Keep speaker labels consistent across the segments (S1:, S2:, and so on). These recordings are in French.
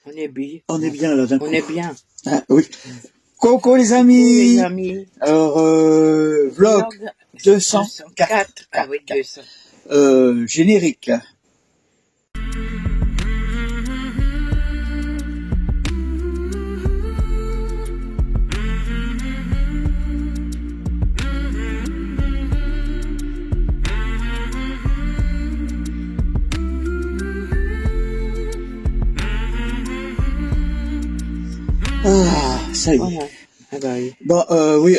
S1: On est bien.
S2: On est bien là d'un coup.
S1: On est bien.
S2: Ah, oui. Coucou les amis.
S1: Oui, les amis.
S2: Alors, vlog 204.
S1: Ah oui, 200.
S2: Générique. Ah, ça y est.
S1: Voilà. Ah bah oui.
S2: Bon, oui,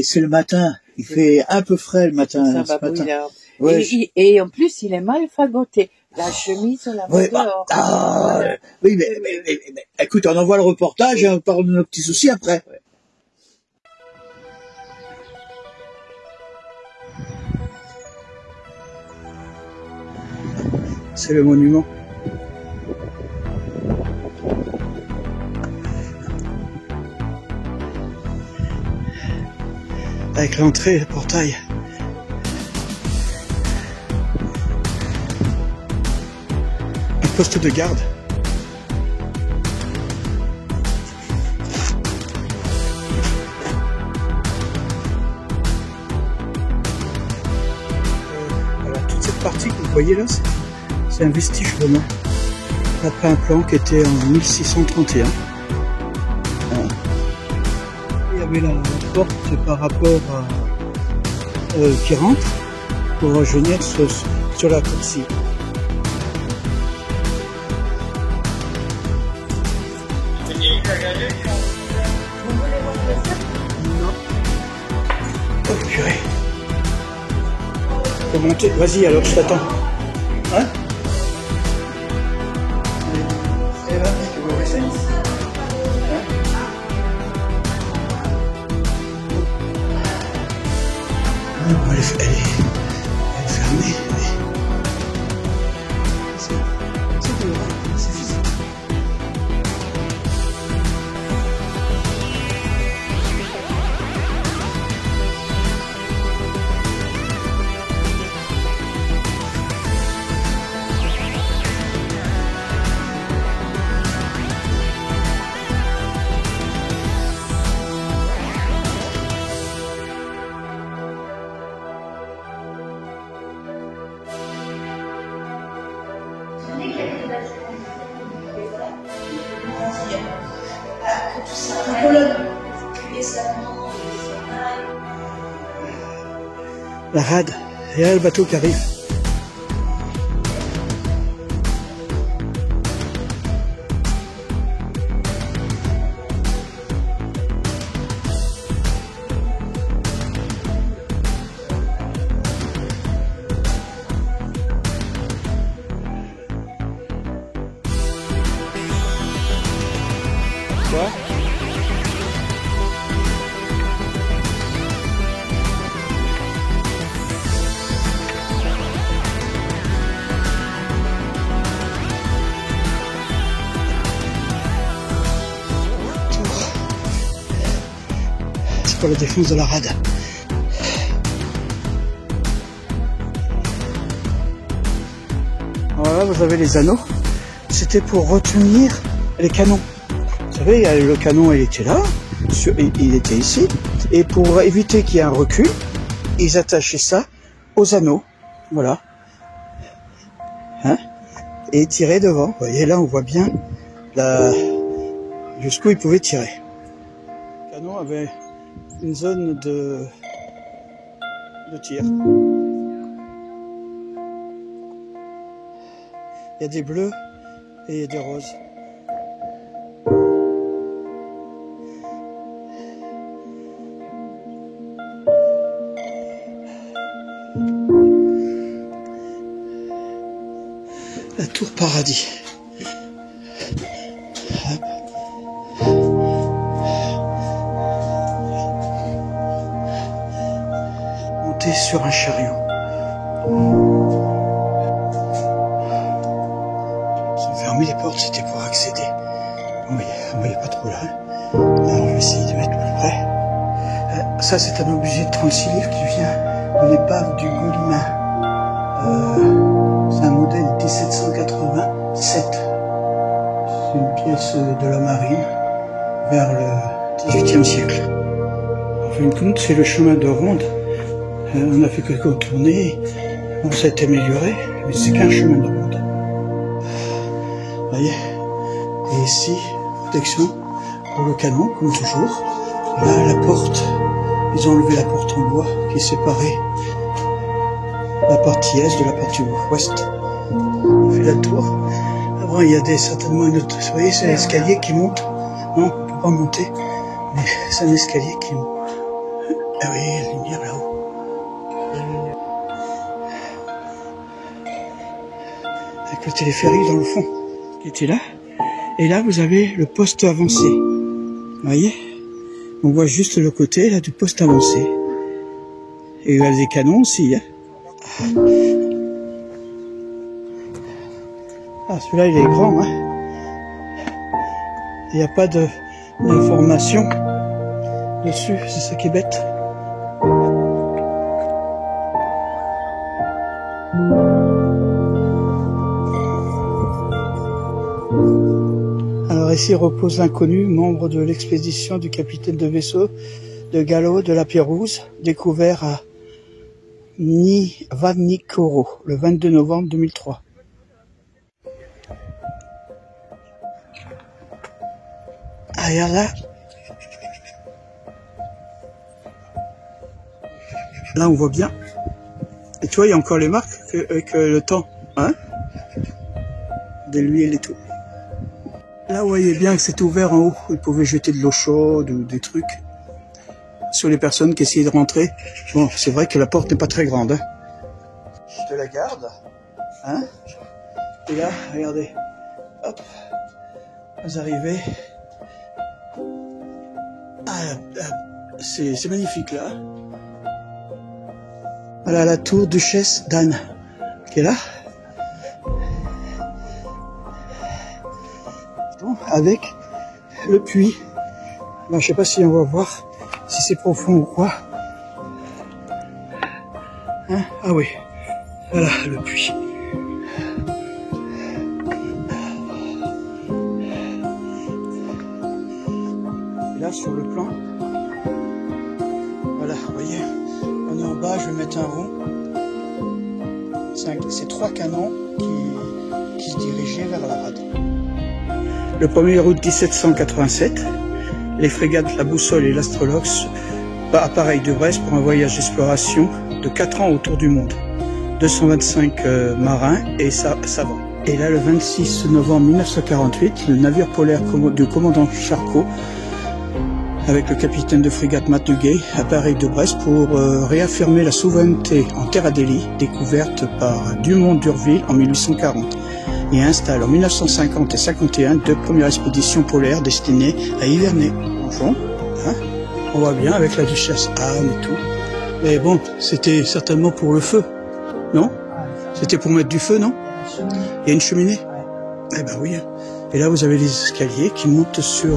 S2: c'est le matin. Il fait un peu frais le matin.
S1: Ça
S2: ce
S1: va
S2: matin.
S1: bouillir.
S2: Ouais,
S1: Et en plus, il est mal fagoté. La chemise, on la voit
S2: ouais,
S1: dehors.
S2: oui, mais, écoute, on envoie le reportage et on parle de nos petits soucis après.
S1: Ouais.
S2: C'est le monument. Avec l'entrée et le portail. Un poste de garde. Alors toute cette partie que vous voyez là, c'est un vestige romain. Après un plan qui était en 1631. Voilà. Il y avait la porte par rapport à qui rentre pour rejoindre sur la coursive. Non. Oh purée. Faut monter. Vas-y alors, je t'attends. Hein? Elle est fermée. C'est fini. La rade, et là le bateau qui arrive. Quoi? C'est pour la défense de la rade. Voilà, vous avez les anneaux. C'était pour retenir les canons. Vous savez, le canon, il était là, il était ici. Et pour éviter qu'il y ait un recul, ils attachaient ça aux anneaux. Voilà. Hein? Et ils tiraient devant. Vous voyez, là, on voit bien jusqu'où ils pouvaient tirer. Le canon avait une zone de tir. Il y a des bleus et des roses. La tour Paradis. Monter sur un chariot. Ils ont fermé les portes, c'était pour accéder. On voyait pas trop là. Alors je vais essayer de mettre plus près. Ça c'est un objet de 36 livres qui vient de l'épave du Golimin. C'est un modèle 1787. une pièce de la marine vers le XVIIIe siècle. En fin de compte, c'est le chemin de ronde. On a fait que contourner, on s'est amélioré, mais c'est qu'un chemin de ronde. Vous voyez? Et ici, protection pour le canon, comme toujours. Là, la porte, ils ont enlevé la porte en bois qui séparait la partie est de la partie ouest. On fait la tour. Avant, il y a certainement une autre. Vous voyez, c'est l'escalier qui monte. Non, on ne peut pas monter, mais c'est un escalier qui monte. Ah oui, la lumière là-haut. Avec le téléphérique dans le fond, qui était là. Et là, vous avez le poste avancé. Vous voyez? On voit juste le côté là du poste avancé. Et il y a des canons aussi. Hein. Ah, celui-là, il est grand. Hein. Il n'y a pas d'information dessus. C'est ça qui est bête. Alors ici repose l'inconnu, membre de l'expédition du capitaine de vaisseau de Gallo de la Pérouse, découvert à Vanikoro le 22 novembre 2003. Ah, regarde là. Là on voit bien. Et tu vois, il y a encore les marques avec le temps, hein, de l'huile et tout. Là, vous voyez bien que c'est ouvert en haut. Ils pouvaient jeter de l'eau chaude ou des trucs sur les personnes qui essayaient de rentrer. Bon, c'est vrai que la porte n'est pas très grande. Hein. Je te la garde. Hein. Et là, regardez. Hop. Vous arrivez. Ah, c'est magnifique là. Voilà la tour Duchesse d'Anne qui est là. Avec le puits. Ben, je sais pas si on va voir si c'est profond ou quoi. Hein? Ah oui, voilà le puits. Et là sur le plan, voilà, vous voyez, on est en bas, je vais mettre un rond. C'est 3 canons qui se dirigeaient vers la rade. Le 1er août 1787, les frégates La Boussole et l'Astrolox appareillent de Brest pour un voyage d'exploration de 4 ans autour du monde. 225 marins et savants. Et là, le 26 novembre 1948, le navire polaire du commandant Charcot, avec le capitaine de frégate Matuguet, appareille de Brest pour réaffirmer la souveraineté en Terre Adélie, découverte par Dumont d'Urville en 1840. Et installe en 1950 et 51 2 premières expéditions polaires destinées à hiverner. Bonjour, hein, on voit bien avec la Duchesse Anne et tout. Mais bon, c'était certainement pour le feu, non? C'était pour mettre du feu, non? Il y a une cheminée? Eh ben oui. Et là, vous avez les escaliers qui montent sur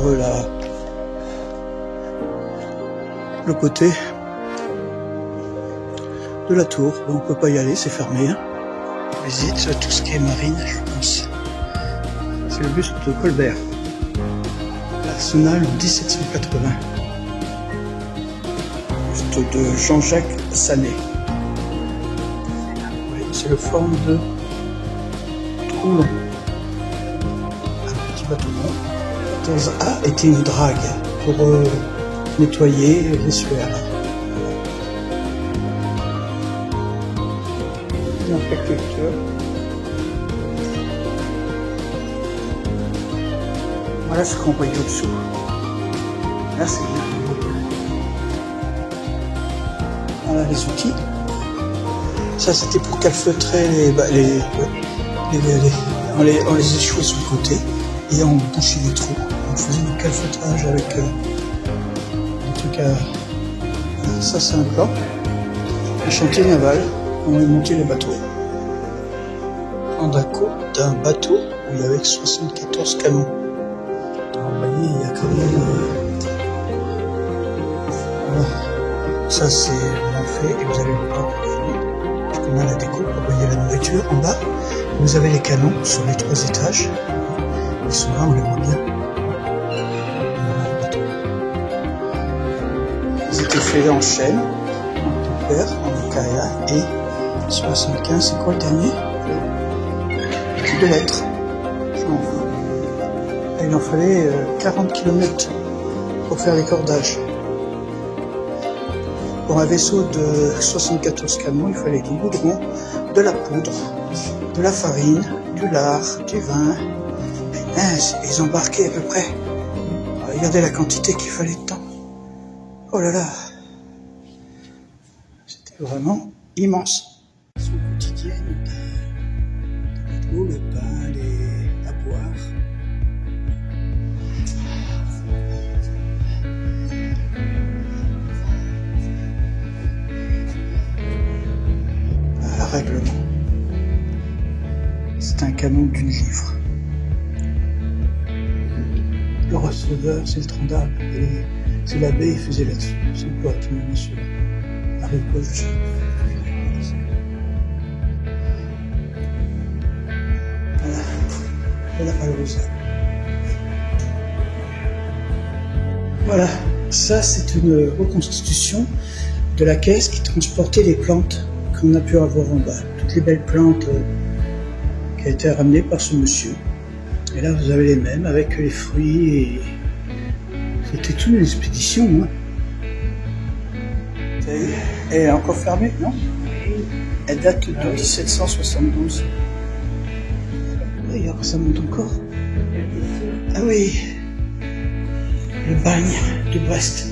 S2: le côté de la tour. Bon, on peut pas y aller, c'est fermé. Hein. Visite tout ce qui est marine, je pense. C'est le buste de Colbert. L'arsenal 1780. Buste de Jean-Jacques Sanet. Oui, c'est le forme de Troulon. Un petit bateau blanc. 14A était une drague pour nettoyer l'essuaire. Voilà ce qu'on voyait au-dessous. Là, c'est bien. Voilà les outils. Ça, c'était pour calfeutrer on les échouait sur le côté et on bouchait les trous. On faisait du calfeutrage avec un truc à... Ça, c'est un plan. Un chantier naval. On a monté les bateaux. D'un bateau où il y avait 74 canons. Alors, vous voyez, il y a quand même... Voilà. Ça, c'est bien fait. Et vous allez le voir. On a la déco. Vous voyez la nourriture en bas. Vous avez les canons sur les 3 étages. Ils sont là, on les voit bien. Ils étaient faits en chêne, en père, en acacia, et 75, c'est quoi le dernier? De lettres. Et il en fallait 40 km pour faire les cordages. Pour un vaisseau de 74 canons, il fallait du goudron, de la poudre, de la farine, du lard, du vin. Et mince, ils embarquaient à peu près. Regardez la quantité qu'il fallait de temps. Oh là là. C'était vraiment immense. Son quotidienne, l'eau, le pain, à boire. Règlement. C'est un canon d'une livre. Le receveur, c'est le tronc d'arbre. Et c'est l'abbé, il faisait là-dessus. C'est le poète, monsieur Marie-Paul. Voilà. Voilà pas le rosable. Voilà. Ça, c'est une reconstitution de la caisse qui transportait les plantes qu'on a pu avoir en bas. Toutes les belles plantes qui ont été ramenées par ce monsieur. Et là, vous avez les mêmes avec les fruits. Et c'était toute une expédition. Hein. Elle est encore fermée, non? Elle date de 1772. Regarde, ça monte encore. Ah oui, le bagne de Brest.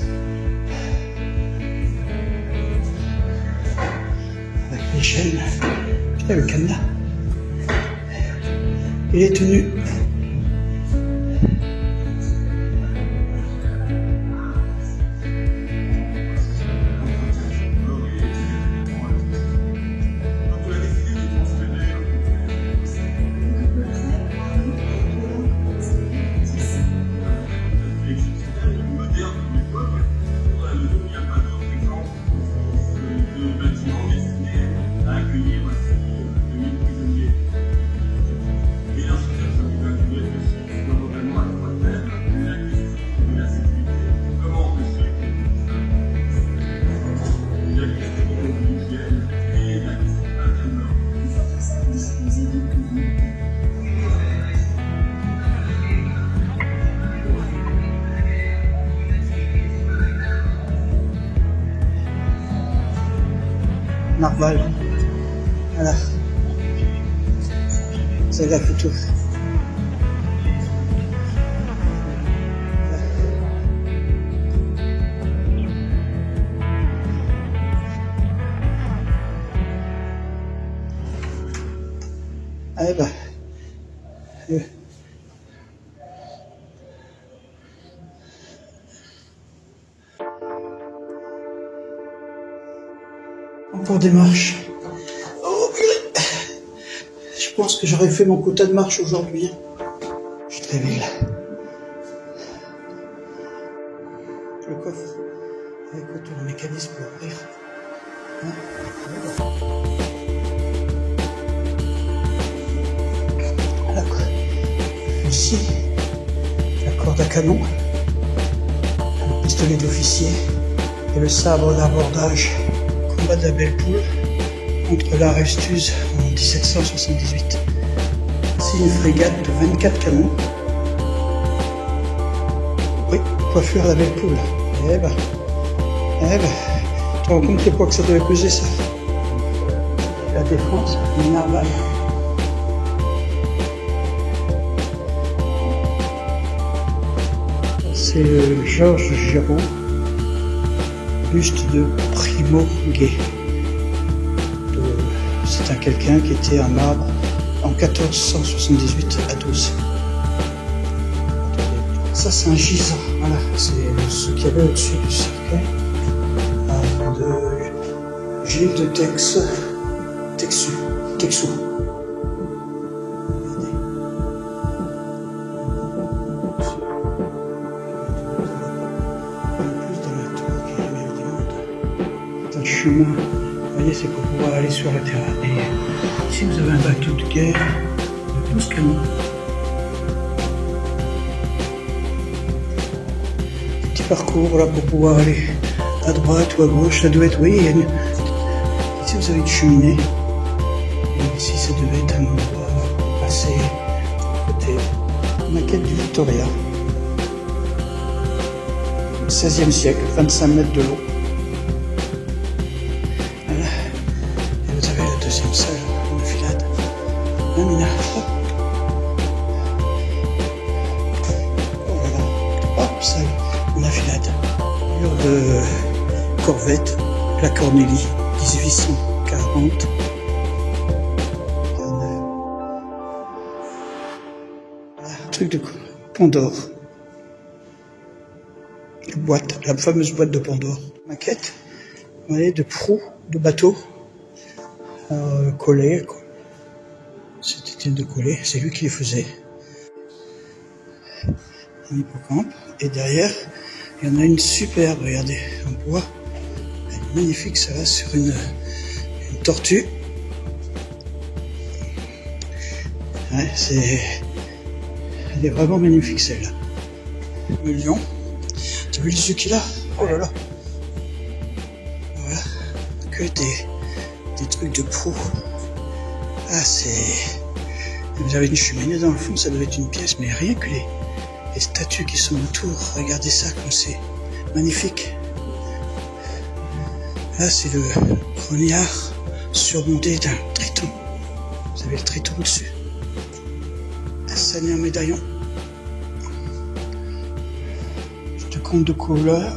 S2: Les chaînes, putain le cadenas, il est tenu. Narval. Voilà. C'est la photo. Eh ben. Encore des marches. Oh, je pense que j'aurais fait mon quota de marche aujourd'hui. Je suis très ville. Le coffre avec tout le mécanisme pour ouvrir. Hein, voilà quoi. Ici, la corde à canon, le pistolet d'officier et le sabre d'abordage. Combat de la Belle Poule contre la Restuse en 1778. C'est une frégate de 24 canons. Oui, coiffure à la Belle Poule. Eh ben, tu te rends compte les poids que ça devait peser ça. La Défense, le Narval. C'est Georges Giraud, buste de Primo Guet. C'est un quelqu'un qui était en marbre en 1478 à 12. Ça c'est un gisant, voilà, c'est ce qu'il y avait au-dessus du cercueil de Gilles de Texu. Chemin, vous voyez, c'est pour pouvoir aller sur le terrain. Et ici, vous avez un bateau de guerre de 12 canons. parcours là pour pouvoir aller à droite ou à gauche. Ça doit être, oui, ici vous avez une cheminée. Et ici ça devait être un endroit assez côté maquette du Victoria. 16e siècle, 25 mètres de long. Voilà. Et vous avez la deuxième salle, une enfilade. Mina, hop. Oh voilà. Hop, salle, une enfilade. Mur de corvette, la Cornélie, 1840. Voilà, un truc de Pandore. La fameuse boîte de Pandore. Maquette, vous voyez, de proue, de bateau, collé. C'était de coller, c'est lui qui les faisait. Un hippocampe. Et derrière, il y en a une superbe, regardez, en bois. Elle est magnifique, ça va sur une tortue. Ouais, elle est vraiment magnifique celle-là. Le lion. T'as vu les yeux qu'il a? Oh là là. Voilà. Que des trucs de proue. Ah, c'est... Vous avez une cheminée dans le fond, ça doit être une pièce, mais rien que les statues qui sont autour. Regardez ça, comme c'est magnifique. Là, c'est le grognard surmonté d'un triton. Vous avez le triton dessus. Un seigneur médaillon. Comte de Cola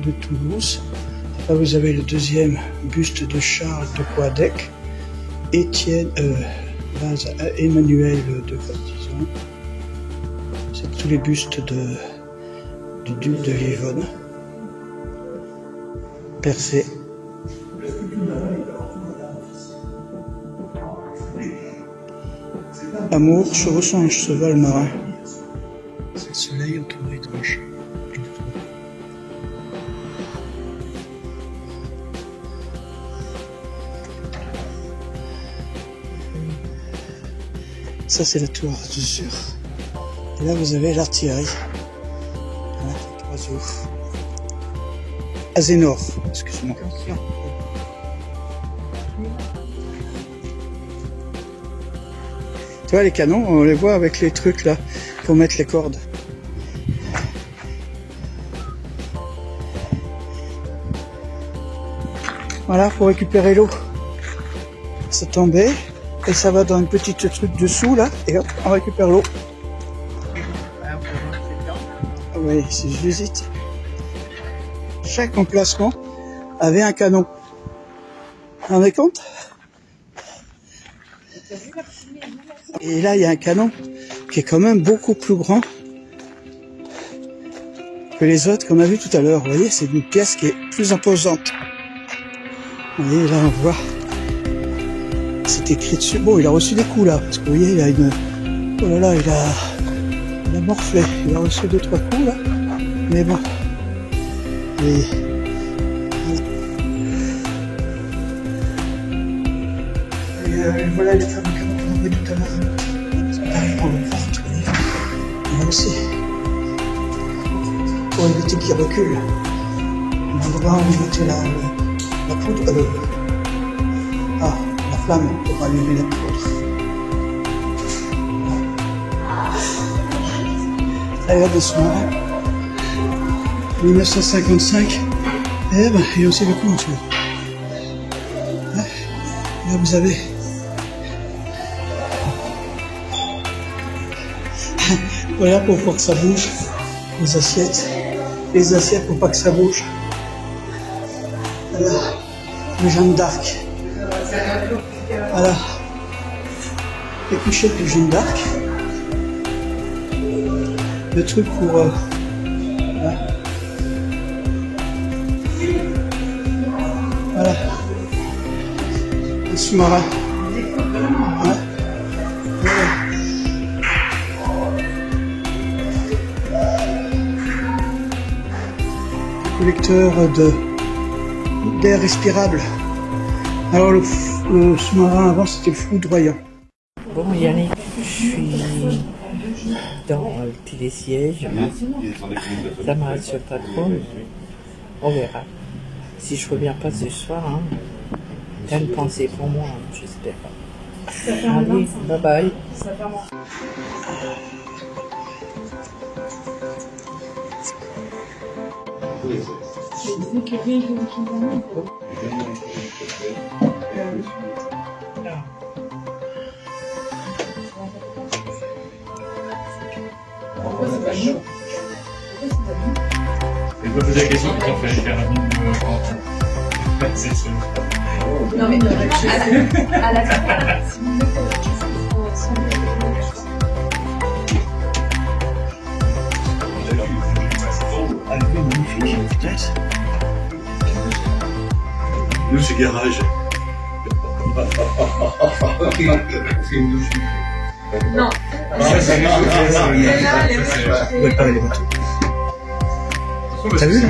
S2: de Toulouse. Là vous avez le deuxième buste de Charles de Coadec, Emmanuel de Vatison. C'est tous les bustes du duc de Livogne, percés. Amour, chevauchant un cheval marin. C'est le soleil entouré de roches. Ça c'est la tour d'usure. Et là vous avez l'artillerie. Voilà, les oiseaux. Azénor, excuse-moi. Tu vois les canons, on les voit avec les trucs là, pour mettre les cordes. Voilà, pour récupérer l'eau. Ça tombait. Et ça va dans une petite truc dessous là, et hop, on récupère l'eau. Oui, c'est j'hésite. Chaque emplacement avait un canon. Vous vous rendez compte? Et là, il y a un canon qui est quand même beaucoup plus grand que les autres qu'on a vu tout à l'heure. Vous voyez, c'est une pièce qui est plus imposante. Vous voyez, là, on voit. C'est écrit dessus. Bon, il a reçu des coups là, parce que vous voyez, il a une... Oh là là, il a morflé. Il a reçu 2-3 coups là. Mais bon. Et... voilà les fameux canons qu'on a vu tout à l'heure. C'est pareil pour le porte, vous voyez. Là aussi. Pour éviter qu'il recule. L'endroit où il mettait la poudre. La flamme pour allumer la poudre. Là, il y a des sous-marins. 1955. Eh ben, il y a aussi le coup, monsieur. Là, vous avez... Voilà, pour pas que ça bouge. Les assiettes. Les assiettes pour pas que ça bouge. Voilà. Le Jeanne d'Arc. Voilà. Les couchettes de Jeanne d'Arc. Le truc pour... voilà. Voilà. Un sous-marin. Voilà. Voilà. Un collecteur d'air respirable. Alors le sous-marin avant c'était le foudroyant.
S1: Bon Yannick, je suis dans le télésiège. Ça me rassure pas trop. On verra. Si je reviens pas ce soir, hein, t'as une pensée pour moi, hein, j'espère. Allez, bye bye.
S3: Et pas poser la question, il fallait faire un minimum c'est sûr.
S4: Non mais à la fin, si vous mettez la question sans
S2: Magnifique, peut-être.
S5: Nous, c'est garage.
S4: non.
S2: T'as vu là?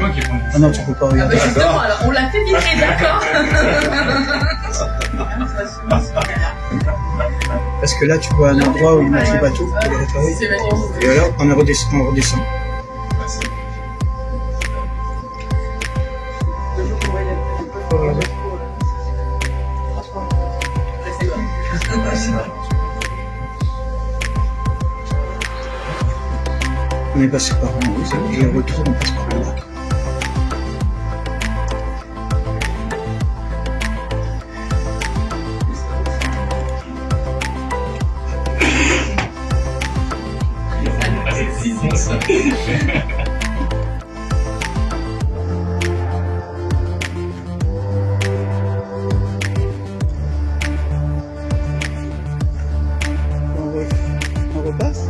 S2: Ah non, tu peux pas regarder.
S4: Justement, alors on l'a fait vibrer, d'accord.
S2: Parce que là, tu vois un endroit où ils mettent les bateaux pour les réparer.
S4: C'est magnifique.
S2: Et alors, on redescend. On est passé par en haut, et on retourne, on passe par le lac. On repasse?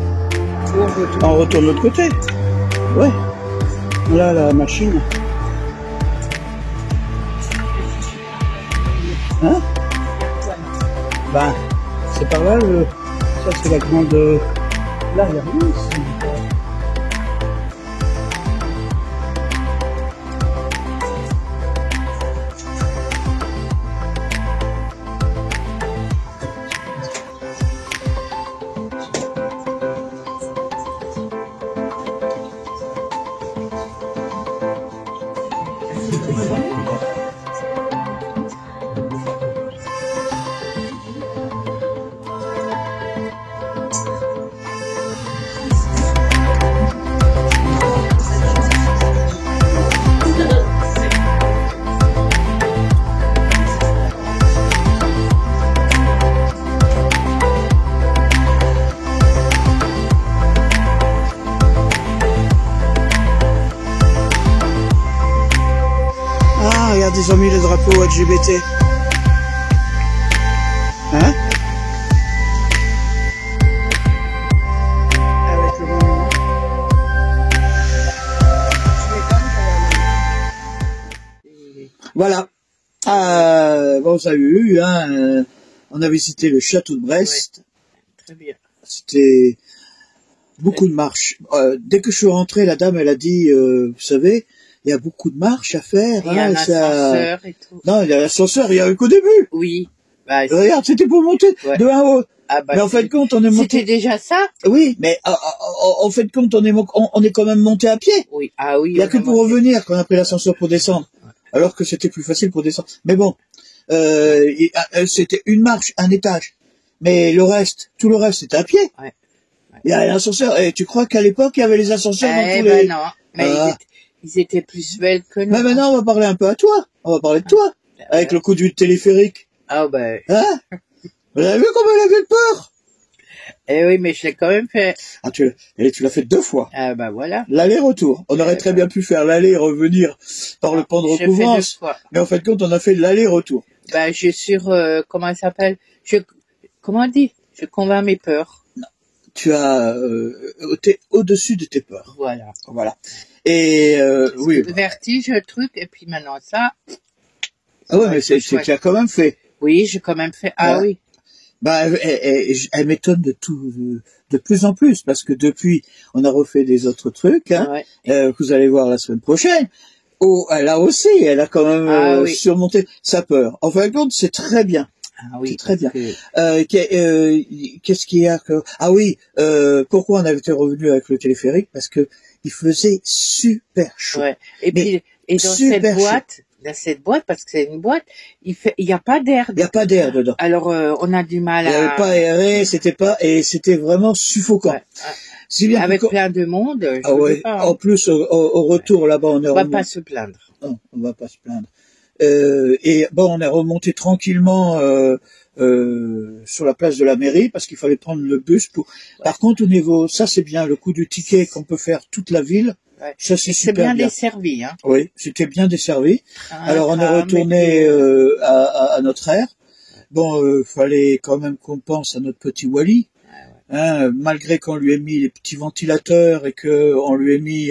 S2: On retourne de l'autre côté. Ouais. Là, la machine. Hein? Ben, c'est par là, ça c'est la grande... Là, il y a rien ici. Ils ont mis le drapeau LGBT. Hein? Avec le monument. Voilà. Bon, vous avez vu, hein, on a visité le château de Brest.
S1: Ouais, très bien.
S2: C'était beaucoup de marches. Dès que je suis rentré, la dame, elle a dit, vous savez, il y a beaucoup de marches à faire.
S1: Il y a un ascenseur et tout.
S2: Non, il y a l'ascenseur, il y a eu qu'au début.
S1: Oui. Bah,
S2: regarde, c'était pour monter de un haut.
S1: Ah bah,
S2: mais en fin de compte, on est monté.
S1: C'était déjà ça?
S2: Oui, mais en fin de compte, on est quand même monté à pied.
S1: Oui. Ah oui.
S2: Il y a que pour revenir qu'on a pris l'ascenseur pour descendre. Ouais. Alors que c'était plus facile pour descendre. Mais bon, c'était une marche, un étage. Mais tout le reste, c'était à pied.
S1: Ouais.
S2: Il y a l'ascenseur. Et tu crois qu'à l'époque, il y avait les ascenseurs dans tous les...
S1: non. Mais ils étaient plus belles que nous.
S2: Mais maintenant, on va parler un peu à toi. On va parler de toi. Avec le coup du téléphérique.
S1: Ah ben.
S2: Hein? Vous avez vu comment elle avait peur?
S1: Eh oui, mais je l'ai quand même fait.
S2: Ah, tu l'as fait 2 fois.
S1: Ah bah voilà.
S2: L'aller-retour. On aurait très bien pu faire l'aller et revenir par le pont de recouvrance. Mais en fin de compte, on a fait l'aller-retour.
S1: Bah, je suis sur, comment elle s'appelle? Comment on dit? Je convainc mes peurs.
S2: Non. Tu as, t'es au-dessus de tes peurs. Voilà. Et, oui.
S1: Le vertige, le truc, et puis maintenant ça.
S2: Ah ouais, mais c'est que tu as quand même fait.
S1: Oui, j'ai quand même fait. Ah oui.
S2: Bah, elle m'étonne de plus en plus, parce que depuis, on a refait des autres trucs, hein, que vous allez voir la semaine prochaine. Oh, là aussi, elle a quand même surmonté sa peur. En fin de compte, c'est très bien.
S1: Ah oui,
S2: c'est très bien.
S1: que-
S2: Qu'est-ce qu'il y a que... Ah oui, pourquoi on avait été revenu avec le téléphérique? Parce que il faisait super chaud.
S1: Ouais. Et
S2: Mais
S1: puis, et
S2: super
S1: dans cette boîte, parce que c'est une boîte, il y a pas d'air.
S2: Il n'y a pas d'air dedans.
S1: Alors, on a du mal
S2: Il n'y
S1: à...
S2: avait pas aéré, et c'était vraiment suffocant.
S1: Ouais.
S2: Si bien
S1: Avec
S2: que-
S1: plein de monde, je
S2: ah
S1: veux
S2: ouais.
S1: pas, hein.
S2: En plus, au retour là-bas, on est
S1: On va
S2: remonté.
S1: pas se plaindre.
S2: Non, on va pas se plaindre. Et bon, on est remonté tranquillement sur la place de la mairie parce qu'il fallait prendre le bus pour. Par contre, au niveau, ça c'est bien, le coup du ticket qu'on peut faire toute la ville.
S1: Ouais.
S2: Ça c'est
S1: C'est
S2: super
S1: bien
S2: bien.
S1: desservi, hein.
S2: Oui, c'était bien desservi. Alors on est
S1: Tram,
S2: retourné
S1: métro.
S2: à notre aire. Bon, fallait quand même qu'on pense à notre petit Wally. Hein, malgré qu'on lui ait mis les petits ventilateurs et que on lui ait mis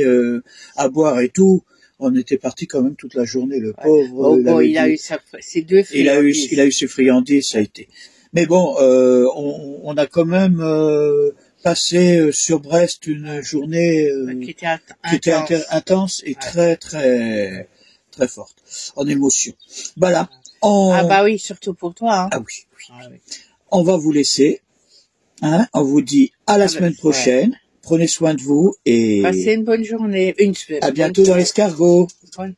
S2: à boire et tout, on était parti quand même toute la journée, le pauvre.
S1: Oh, bon, il a
S2: dit-
S1: eu ses deux friandises.
S2: il a eu ses friandises, ça a été. Mais bon, on a quand même passé sur Brest une journée
S1: qui était
S2: qui était
S1: intense.
S2: intense et
S1: Ouais.
S2: très très très forte en émotion. Voilà. On...
S1: Ah bah oui, surtout pour toi, hein.
S2: Ah oui, oui.
S1: Ah oui.
S2: On va vous laisser. Hein, on vous dit à la
S1: Ah,
S2: semaine
S1: ouais.
S2: prochaine. Prenez soin de vous et
S1: Passez une bonne journée. Une semaine.
S2: à bientôt dans l'escargot.
S1: Bonne-